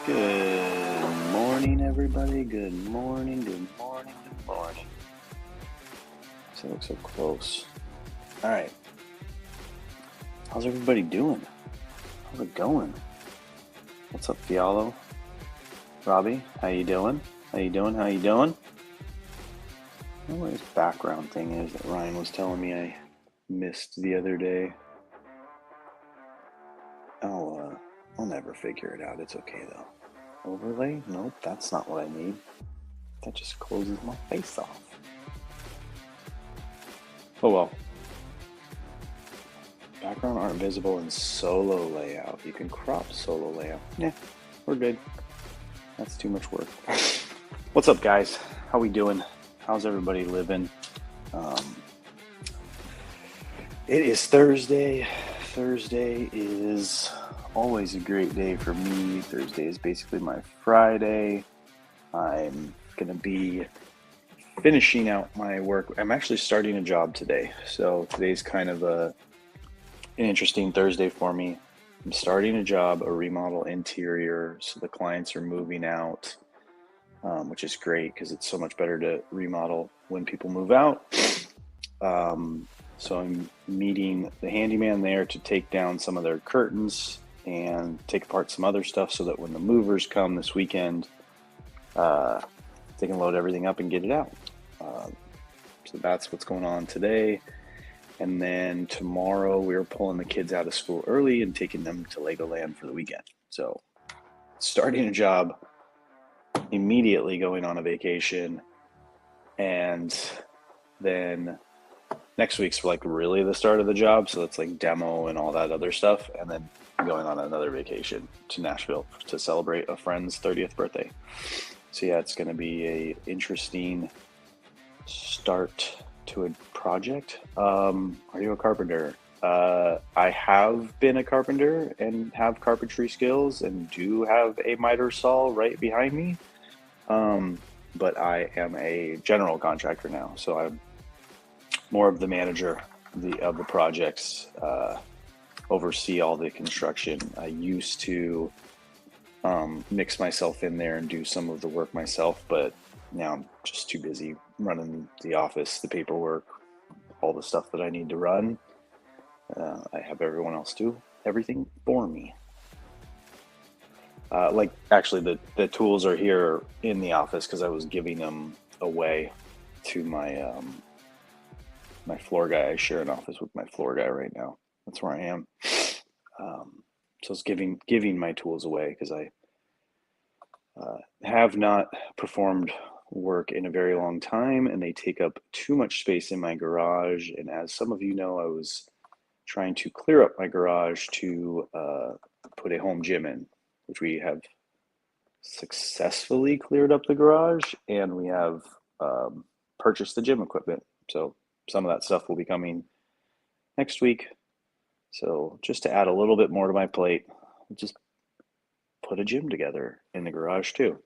Good morning, everybody. Good morning, good morning, good morning. So it looks so close. All right. How's everybody doing? How's it going? What's up, Fialo? Robbie, how you doing? How you doing? How you doing? I don't know what this background thing is that Ryan was telling me I missed the other day. I'll never figure it out. It's okay though. Overlay? Nope, that's not what I need. That just closes my face off. Oh well. Background art visible in solo layout. You can crop solo layout. Yeah, we're good. That's too much work. What's up, guys? How we doing? How's everybody living? It is Thursday. Thursday is always a great day for me. Thursday is basically my Friday. I'm gonna be finishing out my work. I'm actually starting a job today. So today's kind of an interesting Thursday for me. I'm starting a job, a remodel interior. So the clients are moving out, which is great because it's so much better to remodel when people move out. So I'm meeting the handyman there to take down some of their curtains and take apart some other stuff so that when the movers come this weekend, they can load everything up and get it out. So that's what's going on today. And then tomorrow we're pulling the kids out of school early and taking them to Legoland for the weekend. So starting a job, immediately going on a vacation, and then next week's like really the start of the job. So it's like demo and all that other stuff. And then going on another vacation to Nashville to celebrate a friend's 30th birthday. So yeah, it's going to be a interesting start to a project. Are you a carpenter? I have been a carpenter and have carpentry skills and do have a miter saw right behind me. But I am a general contractor now, so I'm more of the manager of the projects, oversee all the construction. I used to mix myself in there and do some of the work myself, but now I'm just too busy running the office, the paperwork, all the stuff that I need to run. I have everyone else do everything for me. Like actually the tools are here in the office because I was giving them away to my my floor guy. I share an office with my floor guy right now. That's where I am. So I was giving my tools away because I have not performed work in a very long time, and they take up too much space in my garage. And as some of you know, I was trying to clear up my garage to put a home gym in, which we have successfully cleared up the garage, and we have purchased the gym equipment. So some of that stuff will be coming next week. So just to add a little bit more to my plate, just put a gym together in the garage too.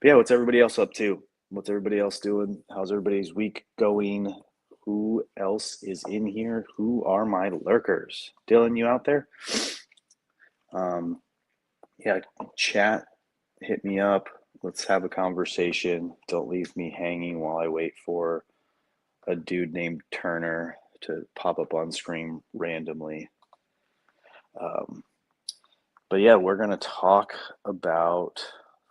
But yeah, what's everybody else up to? What's everybody else doing? How's everybody's week going? Who else is in here? Who are my lurkers? Dylan, you out there? Yeah, chat, hit me up. Let's have a conversation. Don't leave me hanging while I wait for a dude named Turner to pop up on screen randomly. But yeah, we're going to talk about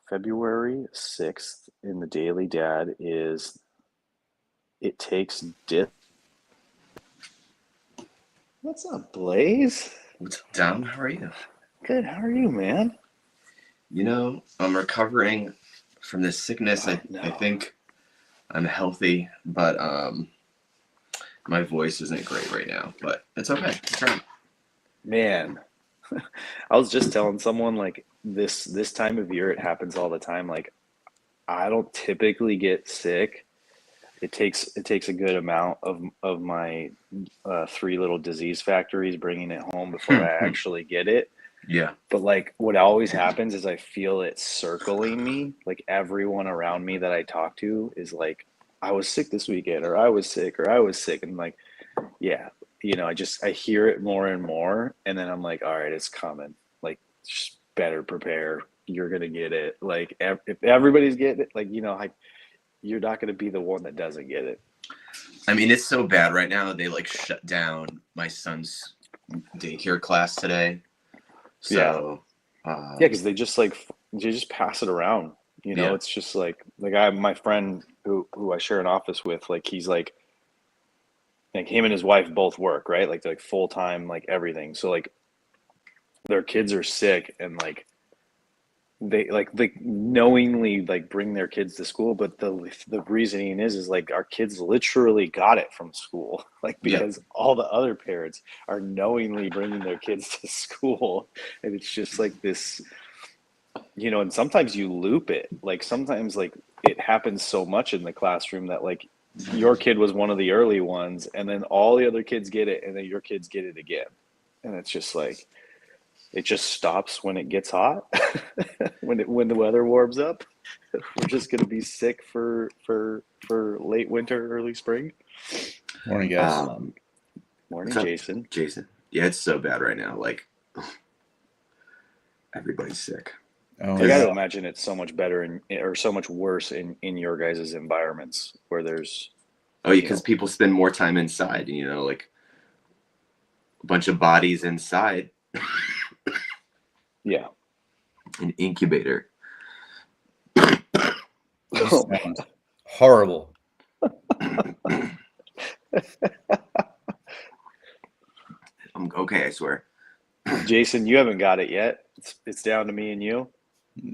February 6th in the Daily Dad is It Takes Disc. What's up, Blaze? What's up, Dom? How are you? Good. How are you, man? You know, I'm recovering from this sickness. Oh, no. I think I'm healthy, but my voice isn't great right now. But it's okay. I'm trying. Man, I was just telling someone like this time of year it happens all the time. Like I don't typically get sick. It takes a good amount of my three little disease factories bringing it home before I actually get it. Yeah. But like what always happens is I feel it circling me. Like everyone around me that I talk to is like, I was sick this weekend, or I was sick, or I was sick. And like, yeah, I hear it more and more. And then I'm like, all right, it's coming. Like, just better prepare. you're gonna get it. Like if everybody's getting it, like like you're not gonna be the one that doesn't get it. I mean, it's so bad right now. They like shut down my son's daycare class today. So yeah, because they just pass it around. Yeah. It's just like my friend who I share an office with, like he's like him and his wife both work, right? Like full time, like everything. So like their kids are sick and like they knowingly like bring their kids to school, but the reasoning is like our kids literally got it from school, like Yep. because all the other parents are knowingly bringing their kids to school, and it's just like this, and sometimes you loop it, like sometimes like it happens so much in the classroom that like your kid was one of the early ones, and then all the other kids get it, and then your kids get it again, and it's just like it just stops when it gets hot. when the weather warms up, we're just gonna be sick for late winter, early spring. Morning, guys. Morning, What's up, Jason. Jason. Yeah, it's so bad right now. Like everybody's sick. Oh, I gotta yeah. imagine it's so much better or so much worse in your guys' environments where there's Oh, yeah, because people spend more time inside. Like a bunch of bodies inside. yeah. An incubator. You sound horrible. I'm okay, I swear. Jason, you haven't got it yet. It's down to me and you.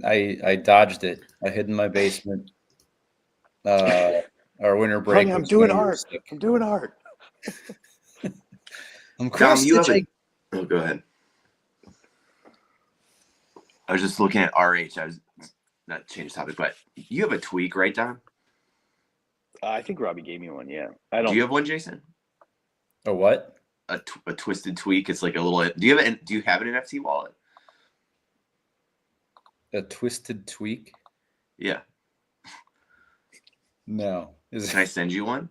I dodged it. I hid in my basement. Our winter break. Honey, I'm was doing when we were art. sick. I'm doing art. I'm Dom, cross you have stitching. Oh, go ahead. I was just looking at RH. I was not change topic, but you have a tweak, right, Dom? I think Robbie gave me one. Yeah, Do you have one, Jason? A what? A twisted tweak. It's like a little. Do you have an NFT wallet? A twisted tweak? Yeah. No. Can I send you one?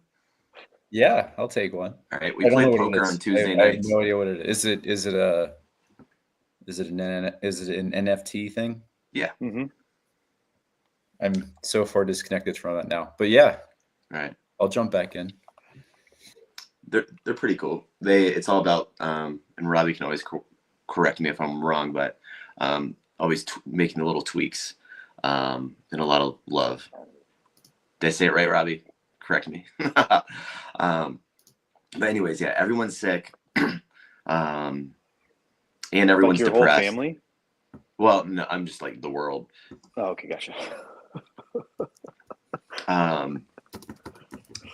Yeah, I'll take one. All right. I We don't play know what it poker is. on Tuesday I have nights. no idea what it is. Is it an NFT thing? Yeah. Mm-hmm. I'm so far disconnected from it now. But yeah, All right. I'll jump back in. They're pretty cool. It's all about and Robbie can always correct me if I'm wrong, but always making the little tweaks and a lot of love. Did I say it right, Robbie? Correct me. But anyways, yeah, everyone's sick, and everyone's Like your depressed. whole family? Well, no, I'm just like the world. Oh, okay, gotcha.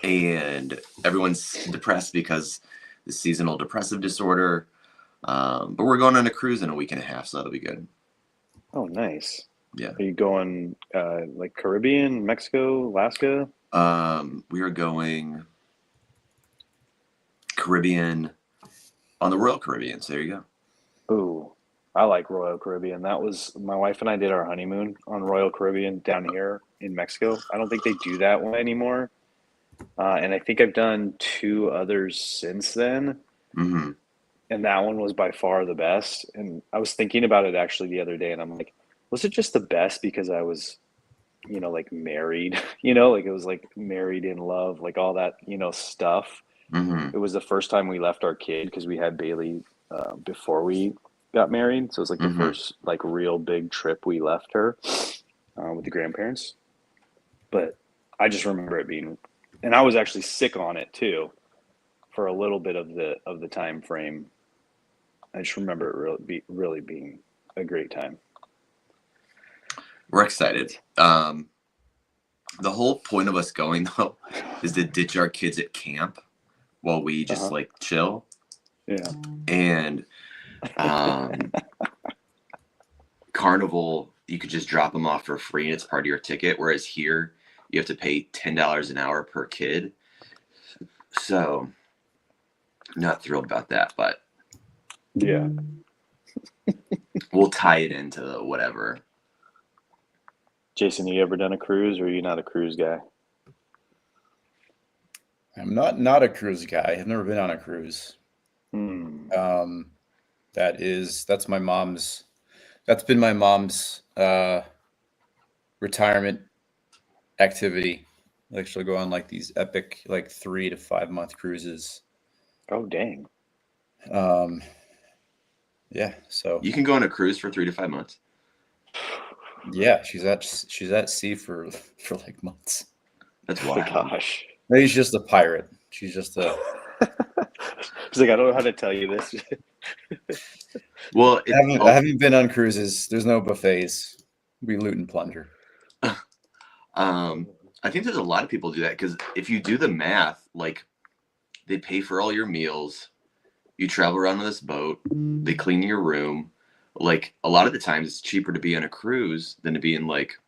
And everyone's depressed because the seasonal depressive disorder. But we're going on a cruise in a week and a half, so that'll be good. Oh, nice. Yeah. Are you going like Caribbean, Mexico, Alaska? We are going Caribbean on the Royal Caribbean. So there you go. Ooh, I like Royal Caribbean. That was my wife and I did our honeymoon on Royal Caribbean down here in Mexico. I don't think they do that one anymore. And I think I've done 2 others since then. Mm-hmm. And that one was by far the best. And I was thinking about it actually the other day, and I'm like, was it just the best because I was, like married, like it was like married in love, like all that, stuff. Mm-hmm. It was the first time we left our kid because we had Bailey before we got married. So it was like the first like real big trip we left her with the grandparents. But I just remember it being, and I was actually sick on it too for a little bit of the time frame. I just remember it really being a great time. We're excited. The whole point of us going though is to ditch our kids at camp while we just like chill. Yeah. And Carnival, you could just drop them off for free and it's part of your ticket. Whereas here, you have to pay $10 an hour per kid. So, not thrilled about that, but yeah, we'll tie it into whatever. Jason, you ever done a cruise, or are you not a cruise guy? I'm not a cruise guy. I've never been on a cruise. That's my mom's. That's been my mom's uh, retirement activity. Like she'll go on like these epic like 3 to 5 month cruises. Oh, dang. Um, yeah, so You can go on a cruise for 3 to 5 months. yeah, she's at sea for for like months. That's Oh my wild. gosh. Maybe she's just a pirate. She's just a. He's like, I don't know how to tell you this. Well, I haven't been on cruises. There's no buffets. We loot and plunder. I think there's a lot of people do that because if you do the math, like they pay for all your meals, you travel around on this boat, they clean your room. Like a lot of the times, it's cheaper to be on a cruise than to be in like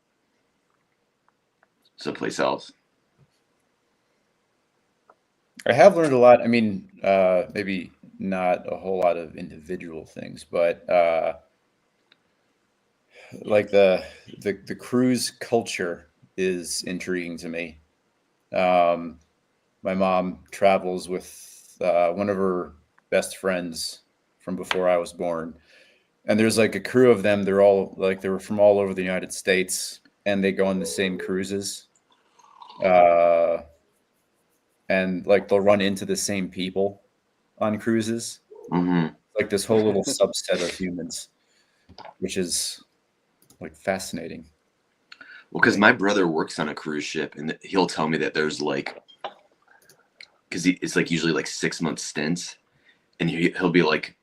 someplace else. I have learned a lot. I mean, maybe not a whole lot of individual things, but like the cruise culture is intriguing to me. Um, my mom travels with one of her best friends from before I was born, and there's like a crew of them. They're all like they were from all over the United States, and they go on the same cruises. Uh, and like they'll run into the same people on cruises, Hmm. like this whole little subset of humans, which is like fascinating. Well, because my brother works on a cruise ship, and he'll tell me that there's like, because it's like usually like 6 month stints, and he'll be like,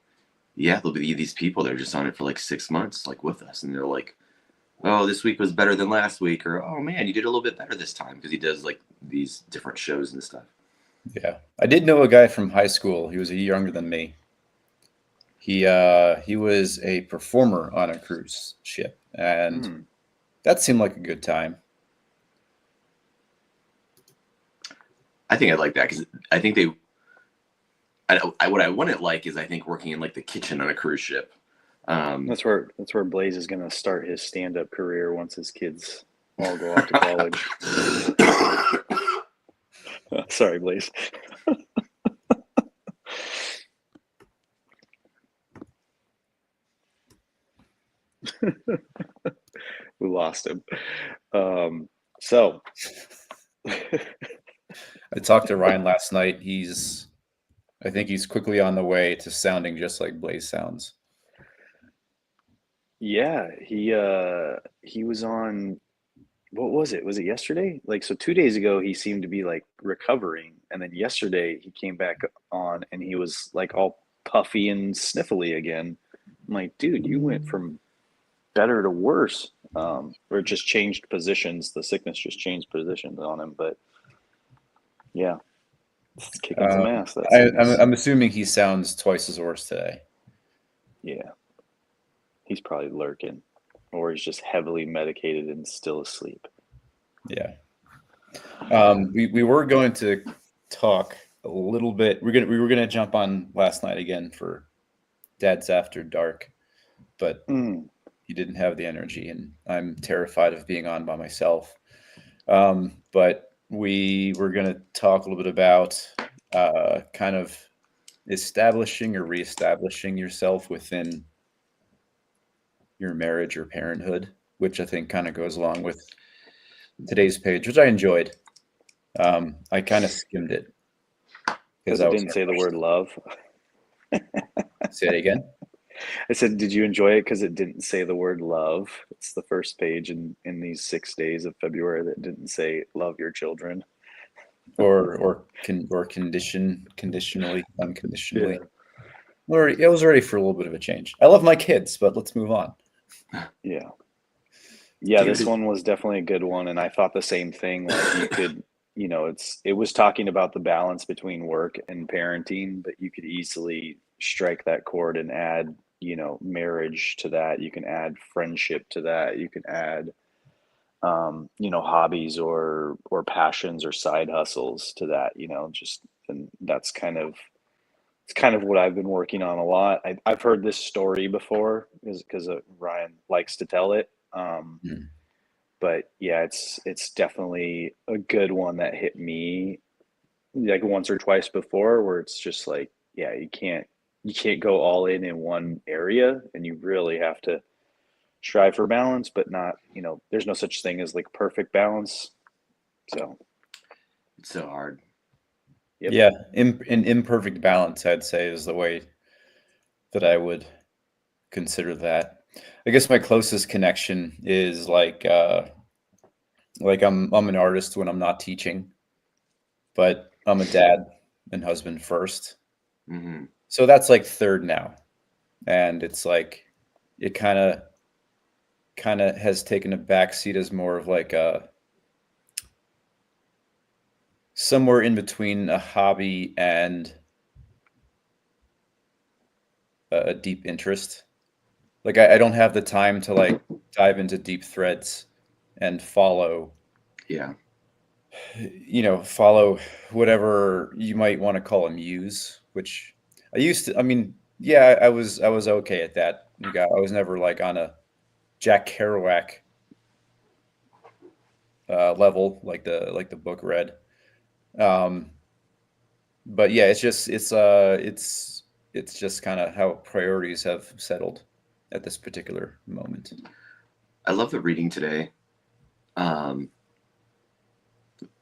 yeah, there'll be these people that are just on it for like 6 months, like with us, and they're like, oh, this week was better than last week, or oh man, you did a little bit better this time, because he does like these different shows and stuff. Yeah, I did know a guy from high school. He was a year younger than me. He was a performer on a cruise ship, and Hmm. that seemed like a good time. I think I'd like that because I think what I wouldn't like is I think working in like the kitchen on a cruise ship. That's where Blaze is gonna start his stand-up career once his kids all go off to college. Sorry, Blaze. We lost him. So I talked to Ryan last night. I think he's quickly on the way to sounding just like Blaze sounds. yeah, he was on, what was it? Was it yesterday? Like, so 2 days ago he seemed to be like recovering, and then yesterday he came back on and he was like all puffy and sniffly again. I'm like, dude, you went from better to worse. Or it just changed positions. The sickness just changed positions on him. But yeah, it's kicking some ass, that sickness. I'm assuming he sounds twice as worse today. Yeah, he's probably lurking, or he's just heavily medicated and still asleep. Yeah. We were going to talk a little bit. We were gonna jump on last night again for Dad's After Dark, but Mm. he didn't have the energy, and I'm terrified of being on by myself. But we were gonna talk a little bit about kind of establishing or reestablishing yourself within your marriage or parenthood, which I think kind of goes along with today's page, which I enjoyed. I kind of skimmed it Because I it was didn't say the word love. say it again. I said, did you enjoy it? Because it didn't say the word love. It's the first page in these 6 days of February that didn't say love your children. or conditionally, unconditionally. Or I was ready for a little bit of a change. I love my kids, but let's move on. Yeah. Yeah, Dude, this one was definitely a good one, and I thought the same thing. Like you could, it was talking about the balance between work and parenting, but you could easily strike that chord and add, marriage to that. You can add friendship to that. You can add, hobbies or passions or side hustles to that. Just and that's kind of what I've been working on a lot. I've heard this story before because Ryan likes to tell it. Mm. But yeah, it's definitely a good one that hit me like once or twice before, where it's just like, yeah, you can't go all in one area, and you really have to strive for balance, but not, there's no such thing as like perfect balance. So, It's so hard. yep. Yeah, an imperfect balance, I'd say, is the way that I would consider that. I guess my closest connection is like I'm an artist when I'm not teaching, but I'm a dad and husband first. Hmm. So that's like third now. And it's like it kind of has taken a back seat as more of like a somewhere in between a hobby and a deep interest. Like I don't have the time to like dive into deep threads and Yeah. follow whatever you might want to call a muse, which I used to. I mean, yeah, I was okay at that. I was never like on a Jack Kerouac level like the book read. Um, but yeah, it's just kind of how priorities have settled at this particular moment. I love the reading today. Um,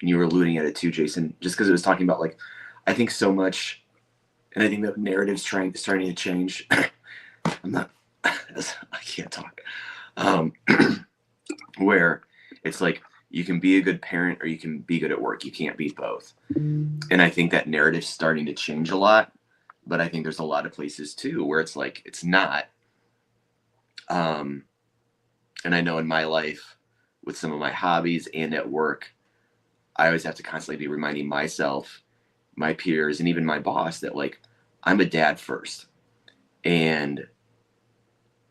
you were alluding at it too, Jason, just because it was talking about like, I think so much, and I think that narrative's starting to change. I'm not, I can't talk. Um, where it's like you can be a good parent or you can be good at work. You can't be both. And I think that narrative's starting to change a lot. But I think there's a lot of places too where it's like it's not. Um, and I know in my life, with some of my hobbies and at work, I always have to constantly be reminding myself, my peers, and even my boss that like I'm a dad first, and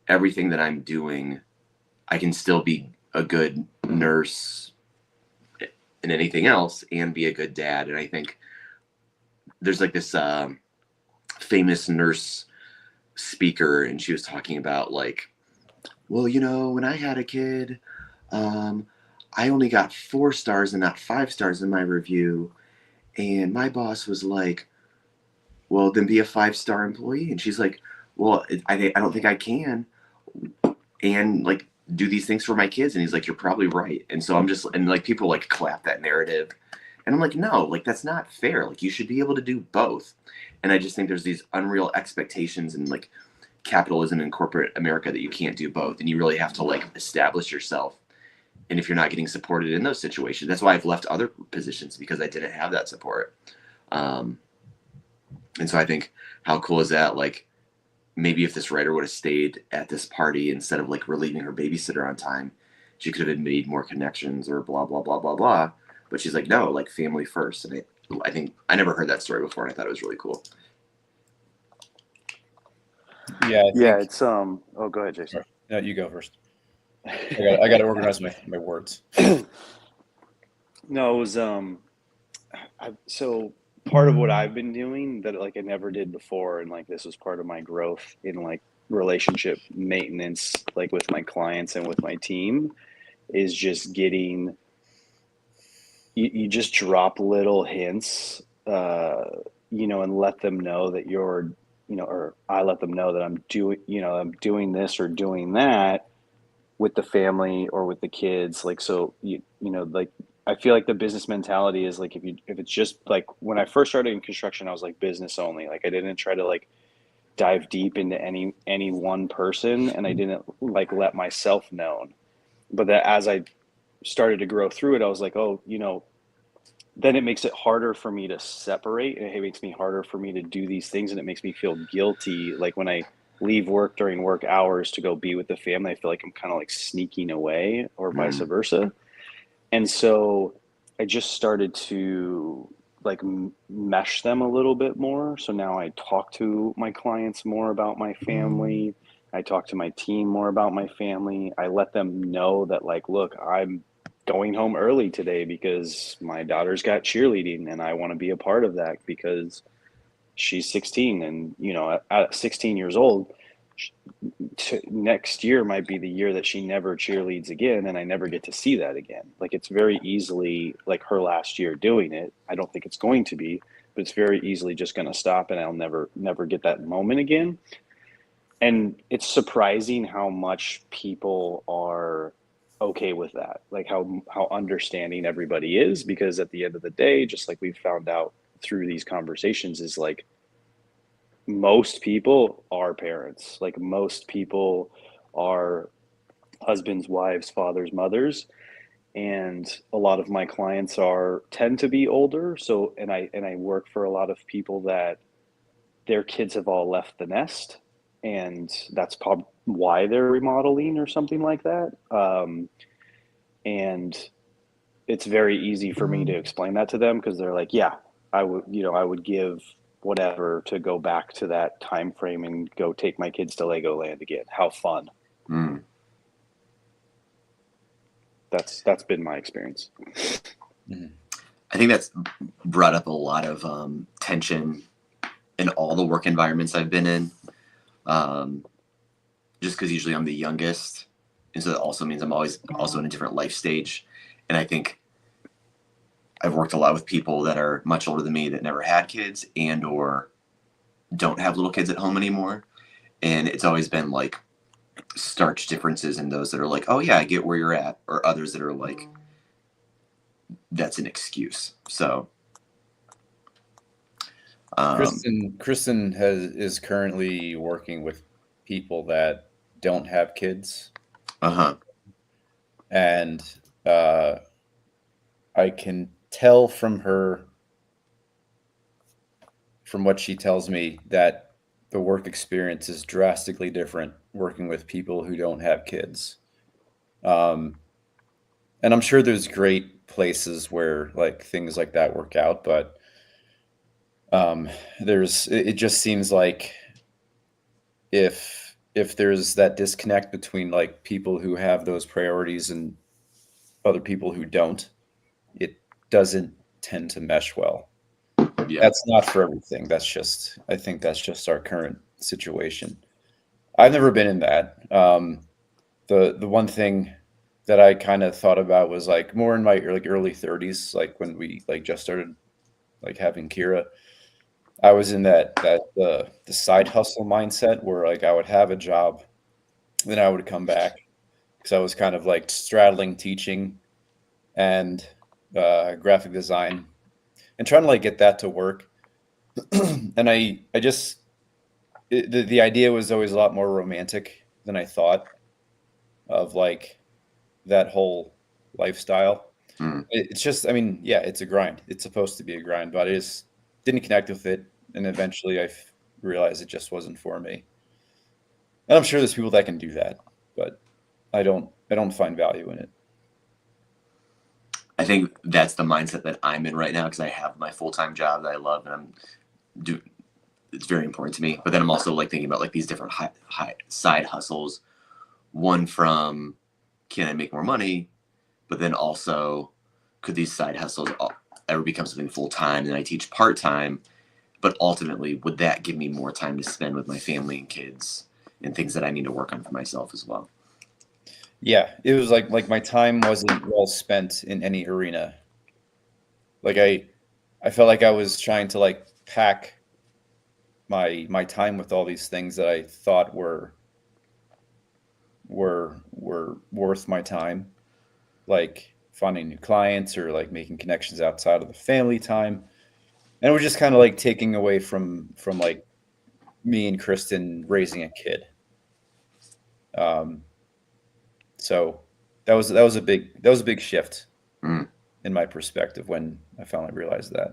everything that I'm doing, I can still be a good nurse and anything else and be a good dad. And I think there's like this famous nurse speaker, and she was talking about like, well, when I had a kid, um, I only got 4 stars and not 5 stars in my review. And my boss was like, well, then be a 5-star employee. And she's like, well, I don't think I can. And like, do these things for my kids. And he's like, you're probably right. And so and like people like clap that narrative. And I'm like, no, like that's not fair. Like you should be able to do both. And I just think there's these unreal expectations and like capitalism in corporate America that you can't do both. And you really have to like establish yourself. And if you're not getting supported in those situations, that's why I've left other positions because I didn't have that support. Um, and so I think how cool is that? Like maybe if this writer would have stayed at this party instead of like relieving her babysitter on time, she could have made more connections or blah, blah, blah, blah, blah. But she's like, no, like family first. And I think I never heard that story before. And I thought it was really cool. Yeah, Yeah, it's oh, go ahead, Jason. No, you go first. I got to organize my words. No, it was so part of what I've been doing that like I never did before, and like this was part of my growth in like relationship maintenance, like with my clients and with my team, is just getting you just drop little hints, and let them know that you're, or I let them know that I'm doing this or doing that with the family or with the kids. Like, so like I feel like the business mentality is like if it's just like when I first started in construction, I was like business only. Like I didn't try to like dive deep into any one person, and I didn't like let myself known. But that as I started to grow through it, I was like, oh, then it makes it harder for me to separate, and it makes me harder for me to do these things, and it makes me feel guilty like when I leave work during work hours to go be with the family. I feel like I'm kind of like sneaking away, or vice versa. And so I just started to like mesh them a little bit more. So now I talk to my clients more about my family. I talk to my team more about my family. I let them know that like, look, I'm going home early today because my daughter's got cheerleading and I want to be a part of that because she's 16. And at 16 years old, next year might be the year that she never cheerleads again, and I never get to see that again. Like it's very easily like her last year doing it. I don't think it's going to be, but it's very easily just going to stop, and I'll never get that moment again. And it's surprising how much people are okay with that, like how understanding everybody is, because at the end of the day, just like we've found out through these conversations, is like most people are parents. Like most people are husbands, wives, fathers, mothers, and a lot of my clients are tend to be older. So, and I work for a lot of people that their kids have all left the nest, and that's probably why they're remodeling or something like that. And it's very easy for me to explain that to them because they're like, yeah, I would give whatever to go back to that time frame and go take my kids to Legoland again. How fun. Mm. That's been my experience. Mhm. I think that's brought up a lot of tension in all the work environments I've been in. Just because usually I'm the youngest, and so that also means I'm always also in a different life stage. And I think I've worked a lot with people that are much older than me that never had kids and or don't have little kids at home anymore. And it's always been like starch differences in those that are like, oh yeah, I get where you're at, or others that are like, that's an excuse. So Kristen is currently working with people that don't have kids, uh-huh. and uh, I can tell from what she tells me, that the work experience is drastically different working with people who don't have kids. Um, and I'm sure there's great places where like things like that work out, but it just seems like if there's that disconnect between like people who have those priorities and other people who don't, it doesn't tend to mesh well. Yeah. That's not for everything. I think that's just our current situation. I've never been in that. The one thing that I kind of thought about was like more in my early 30s, like when we like just started like having Kira. I was in the side hustle mindset where like I would have a job, then I would come back because I was kind of like straddling teaching and graphic design and trying to like get that to work. And I just the idea was always a lot more romantic than I thought of like that whole lifestyle. Mm. It's just, I mean, yeah, it's a grind. It's supposed to be a grind, but I just didn't connect with it, and eventually realized it just wasn't for me. And I'm sure there's people that can do that, but I don't find value in it. I think that's the mindset that I'm in right now because I have my full-time job that I love and do it's very important to me. But then I'm also like thinking about like these different high side hustles. One from can I make more money, but then also could these side hustles ever become something full time? And I teach part time, but ultimately would that give me more time to spend with my family and kids and things that I need to work on for myself as well? Yeah, it was like my time wasn't well spent in any arena. Like I felt like I was trying to like pack my time with all these things that I thought were worth my time, like finding new clients or like making connections outside of the family time. And we're just kind of like taking away from like me and Kristen raising a kid. Um, so that was a big shift Mm. in my perspective when I finally realized that.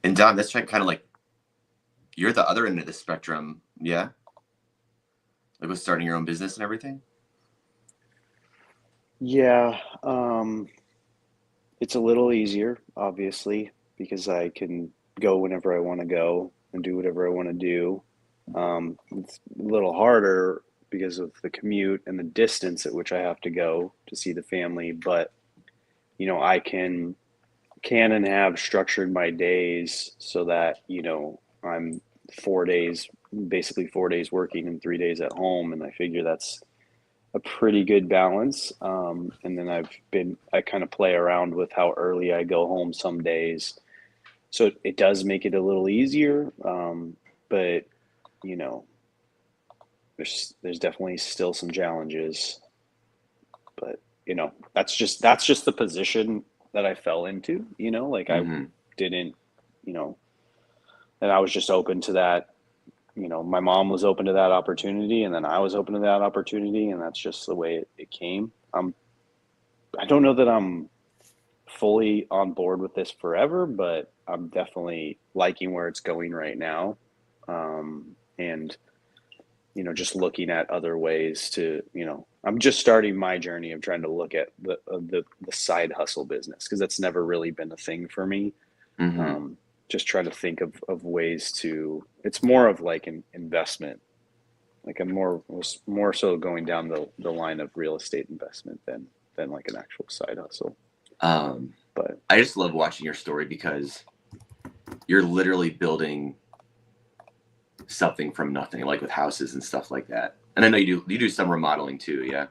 And Don, that's kind of like you're at the other end of the spectrum, yeah? Like with starting your own business and everything? Yeah, it's a little easier, obviously, because I can go whenever I want to go and do whatever I want to do. It's a little harder because of the commute and the distance at which I have to go to see the family, but I can and have structured my days so that, I'm 4 days, basically 4 days working and 3 days at home. And I figure that's a pretty good balance. And then I kind of play around with how early I go home some days. so it does make it a little easier. But you know, there's definitely still some challenges. But you know, that's just the position that I fell into. You know, like I Hmm. didn't, you know, and I was just open to that. You know, my mom was open to that opportunity, and then I was open to that opportunity, and that's just the way it came. I don't know that I'm fully on board with this forever, but I'm definitely liking where it's going right now. And you know, just looking at other ways to, you know, I'm just starting my journey of trying to look at the side hustle business because that's never really been a thing for me. Hmm. Um, just try to think of ways to. It's more of like an investment. Like I'm more so going down the line of real estate investment than like an actual side hustle. Um, But I just love watching your story because you're literally building something from nothing, like with houses and stuff like that. And I know you do some remodeling too, yeah.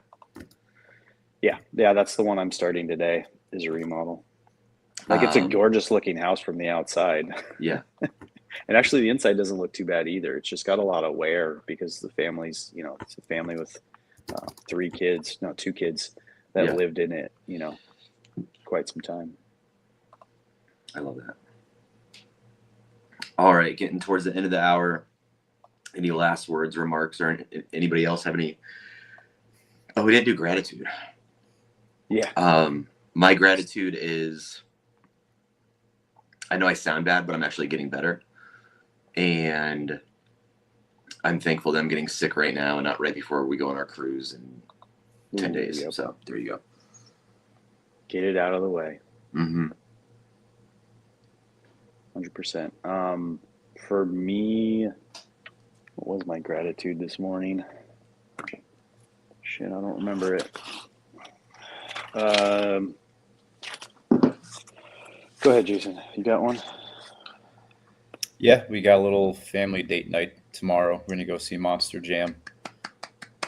yeah, that's the one I'm starting today is a remodel. Like it's a Um, gorgeous looking house from the outside. yeah, And actually the inside doesn't look too bad either. It's just got a lot of wear because the family's, you know, it's a family with three kids, no, two kids that yeah, lived in it, you know, quite some time. I love that. All right, getting towards the end of the hour. Any last words, remarks, or anybody else have any? Oh, we didn't do gratitude. Yeah. My gratitude is, I know I sound bad, but I'm actually getting better. And I'm thankful that I'm getting sick right now and not right before we go on our cruise in 10 Ooh, days. yep. So there you go. Get it out of the way. Mm-hmm. 100%. For me, what was my gratitude this morning? Shit, I don't remember it. Go ahead, Jason. You got one? Yeah, we got a little family date night tomorrow. We're gonna go see Monster Jam.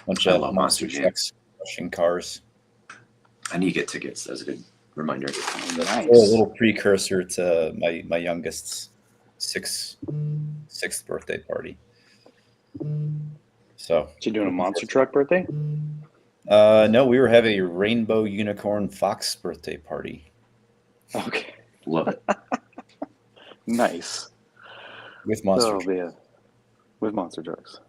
Bunch I of love monster Monster Jam. trucks, Russian cars. I need to get tickets. That's a good reminder. A little precursor to my youngest's sixth birthday party. So So you doing a monster truck birthday? no, we were having a rainbow unicorn fox birthday party Okay. Love it. Nice. with monster Oh trucks. man. With monster trucks.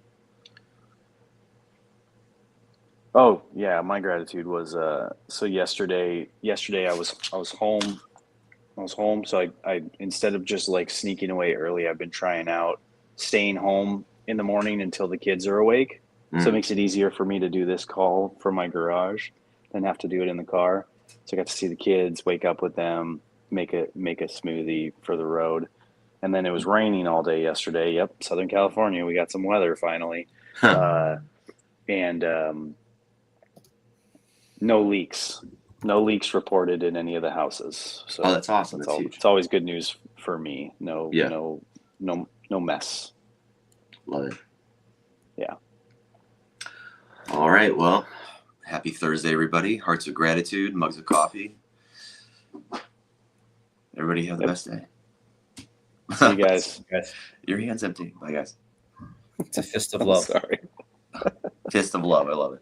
Oh yeah, my gratitude was so yesterday I was home. I was home, so I instead of just like sneaking away early, I've been trying out staying home in the morning until the kids are awake. So it Mm. makes it easier for me to do this call from my garage than have to do it in the car. So I got to see the kids, wake up with them, make a smoothie for the road. And then it was raining all day yesterday. Yep, Southern California, we got some weather finally. Uh, and no leaks. No leaks reported in any of the houses. So Oh, that's awesome. that's That's all. huge. It's always good news for me. No, Yeah. no mess. Love it. Yeah. All right. Well, happy Thursday, everybody. Hearts of gratitude, mugs of coffee. Everybody have the best day. See you guys. Guys, Your hand's empty. Bye, guys. it's a fist of I'm love. sorry. Fist of love. I love it.